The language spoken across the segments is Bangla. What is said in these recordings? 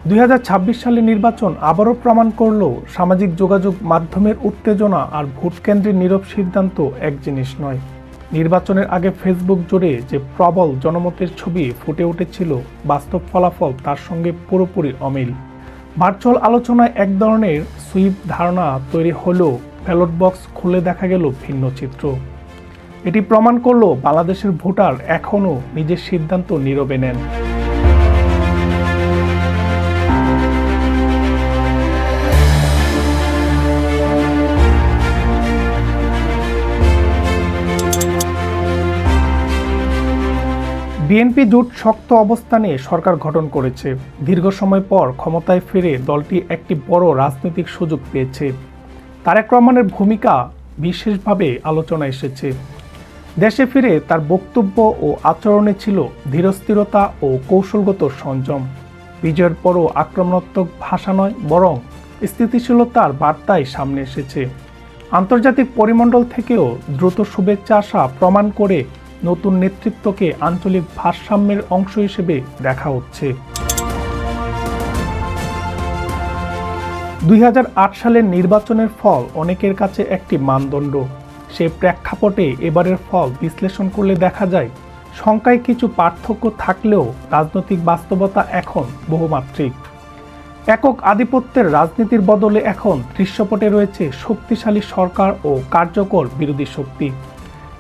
2026 সালের নির্বাচন আবারও প্রমাণ করল সামাজিক যোগাযোগ মাধ্যমের উত্তেজনা আর ভোট কেন্দ্রের নীরব সিদ্ধান্ত এক জিনিস নয়। নির্বাচনের আগে ফেসবুক জুড়ে যে প্রবল জনমতের ছবি ফুটে উঠেছিল, বাস্তব ফলাফল তার সঙ্গে পুরোপুরি অমিল। ভার্চুয়াল আলোচনায় এক ধরনের সুইপ ধারণা তৈরি হলেও ব্যালট বক্স খুলে দেখা গেল ভিন্ন চিত্র। এটি প্রমাণ করল বাংলাদেশের ভোটার এখনও নিজের সিদ্ধান্ত নীরবে নেন। বিএনপি জোট শক্ত অবস্থানে সরকার গঠন করেছে। দীর্ঘ সময় পর ক্ষমতায় ফিরে দলটি একটি বড় রাজনৈতিক সুযোগ পেয়েছে। তারেক রহমানের ভূমিকা বিশেষভাবে আলোচনায় এসেছে। দেশে ফিরে তার বক্তব্য ও আচরণে ছিল ধীরস্থিরতা ও কৌশলগত সংযম। বিজয়ের পরও আক্রমণাত্মক ভাষা নয়, বরং স্থিতিশীলতার বার্তাই সামনে এসেছে। আন্তর্জাতিক পরিমণ্ডল থেকেও দ্রুত শুভেচ্ছা আসা প্রমাণ করে নতুন নেতৃত্বকে আঞ্চলিক ভারসাম্যের অংশ হিসেবে দেখা হচ্ছে। 2008 সালের নির্বাচনের ফল অনেকের কাছে একটি মানদণ্ড। সেই প্রেক্ষাপটে এবারের ফল বিশ্লেষণ করলে দেখা যায়, সংখ্যায় কিছু পার্থক্য থাকলেও রাজনৈতিক বাস্তবতা এখন বহুমাত্রিক। একক আধিপত্যের রাজনীতির বদলে এখন দৃশ্যপটে রয়েছে শক্তিশালী সরকার ও কার্যকর বিরোধী শক্তি।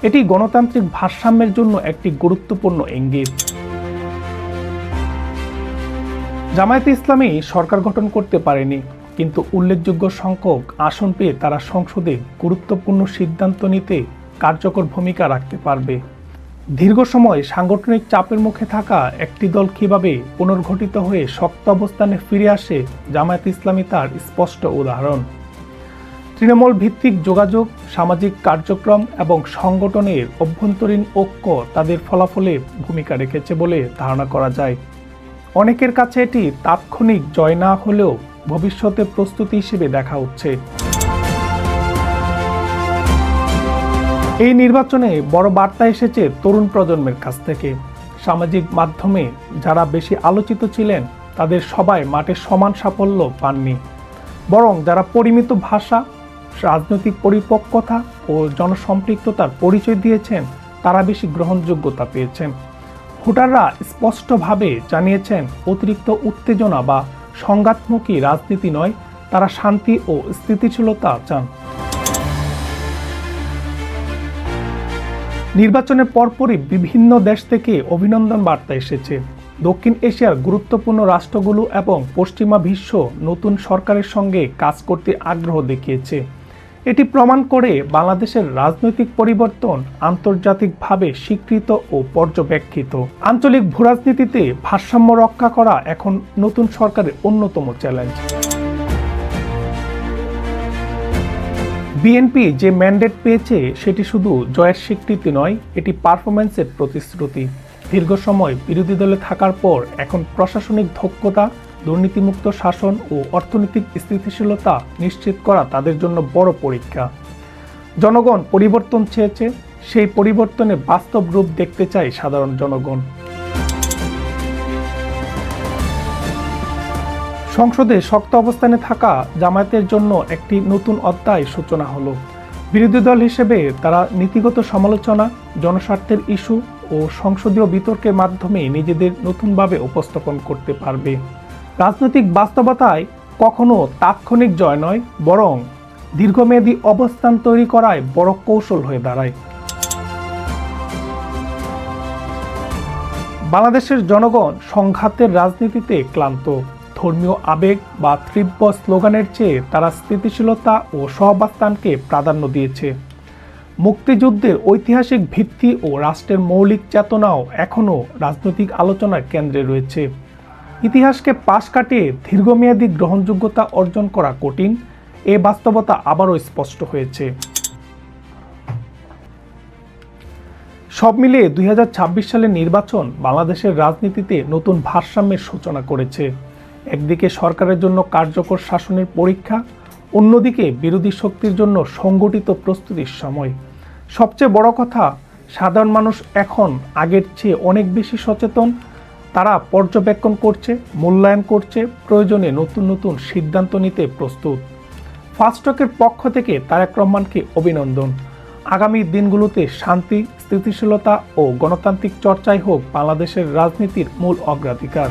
এটি গণতান্ত্রিক ভারসাম্যের জন্য একটি গুরুত্বপূর্ণ ইঙ্গিত। জামায়াতে ইসলামী সরকার গঠন করতে পারেনি, কিন্তু উল্লেখযোগ্য সংখ্যক আসন পেয়ে তারা সংসদে গুরুত্বপূর্ণ সিদ্ধান্ত নিতে কার্যকর ভূমিকা রাখতে পারবে। দীর্ঘ সময় সাংগঠনিক চাপের মুখে থাকা একটি দল কিভাবে পুনর্গঠিত হয়ে শক্ত অবস্থানে ফিরে আসে, জামায়াতে ইসলামী তার স্পষ্ট উদাহরণ। তৃণমূল ভিত্তিক যোগাযোগ, সামাজিক কার্যক্রম এবং সংগঠনের অভ্যন্তরীণ ঐক্য তাদের ফলাফলে ভূমিকা রেখেছে বলে ধারণা করা যায়। অনেকের কাছে এটি তাৎক্ষণিক জয় না হলেও ভবিষ্যতে প্রস্তুতি হিসেবে দেখা হচ্ছে। এই নির্বাচনে বড় বার্তা এসেছে তরুণ প্রজন্মের কাছ থেকে। সামাজিক মাধ্যমে যারা বেশি আলোচিত ছিলেন, তাদের সবাই মাঠে সমান সাফল্য পাননি, বরং যারা পরিমিত ভাষা, রাজনৈতিক পরিপক্কতা ও জনসম্পৃক্ততার পরিচয় দিয়েছেন, তারা বেশি গ্রহণযোগ্যতা পেয়েছেন। ভোটাররা স্পষ্টভাবে জানিয়েছেন, অতিরিক্ত উত্তেজনা বা সংঘাতমুখী রাজনীতি নয়, তারা শান্তি ও স্থিতিশীলতা চান। নির্বাচনের পরপরই বিভিন্ন দেশ থেকে অভিনন্দন বার্তা এসেছে। দক্ষিণ এশিয়ার গুরুত্বপূর্ণ রাষ্ট্রগুলো এবং পশ্চিমা বিশ্ব নতুন সরকারের সঙ্গে কাজ করতে আগ্রহ দেখিয়েছে। এটি প্রমাণ করে বাংলাদেশের রাজনৈতিক পরিবর্তন আন্তর্জাতিকভাবে স্বীকৃত ও পর্যবেক্ষিত। আঞ্চলিক ভূরাজনীতিতে ভারসাম্য রক্ষা করা এখন নতুন সরকারের অন্যতম চ্যালেঞ্জ। বিএনপি যে ম্যান্ডেট পেয়েছে সেটি শুধু জয়ের স্বীকৃতি নয়, এটি পারফরম্যান্সের প্রতিশ্রুতি। দীর্ঘ সময় বিরোধী দলে থাকার পর এখন প্রশাসনিক দক্ষতা, দুর্নীতিমুক্ত শাসন ও অর্থনৈতিক স্থিতিশীলতা নিশ্চিত করা তাদের জন্য বড় পরীক্ষা। জনগণ পরিবর্তন চেয়েছে, সেই পরিবর্তনে বাস্তব রূপ দেখতে চায় সাধারণ জনগণ। সংসদে শক্ত অবস্থানে থাকা জামায়াতের জন্য একটি নতুন অধ্যায় সূচনা হলো। বিরোধী দল হিসেবে তারা নীতিগত সমালোচনা, জনস্বার্থের ইস্যু ও সংসদীয় বিতর্কের মাধ্যমে নিজেদের নতুনভাবে উপস্থাপন করতে পারবে। রাজনৈতিক বাস্তবতায় কখনো তাৎক্ষণিক জয় নয়, বরং দীর্ঘমেয়াদী অবস্থান তৈরি করায় বড় কৌশল হয়ে দাঁড়ায়। বাংলাদেশের জনগণ সংঘাতের রাজনীতিতে ক্লান্ত। ধর্মীয় আবেগ বা তীব্র স্লোগানের চেয়ে তারা স্থিতিশীলতা ও সহাবস্থানকে প্রাধান্য দিয়েছে। মুক্তিযুদ্ধের ঐতিহাসিক ভিত্তি ও রাষ্ট্রের মৌলিক চেতনাও এখনও রাজনৈতিক আলোচনার কেন্দ্রে রয়েছে। ইতিহাসকে পাশ কাটিয়ে দীর্ঘমেয়াদী গ্রহণযোগ্যতা অর্জন করা কঠিন, এ বাস্তবতা আবারও স্পষ্ট হয়েছে। সব মিলিয়ে 2026 সালের নির্বাচন বাংলাদেশের রাজনীতিতে নতুন ভারসাম্যের সূচনা করেছে। একদিকে সরকারের জন্য কার্যকর শাসনের পরীক্ষা, অন্যদিকে বিরোধী শক্তির জন্য সংগঠিত প্রস্তুতির সময়। সবচেয়ে বড় কথা, সাধারণ মানুষ এখন আগের চেয়ে অনেক বেশি সচেতন। তারা পর্যবেক্ষণ করছে, মূল্যায়ন করছে, প্রয়োজনে নতুন নতুন সিদ্ধান্ত নিতে প্রস্তুত। ফাস্ট টকের পক্ষ থেকে তারেক রহমানকে অভিনন্দন। আগামী দিনগুলোতে শান্তি, স্থিতিশীলতা ও গণতান্ত্রিক চর্চাই হোক বাংলাদেশের রাজনীতির মূল অগ্রাধিকার।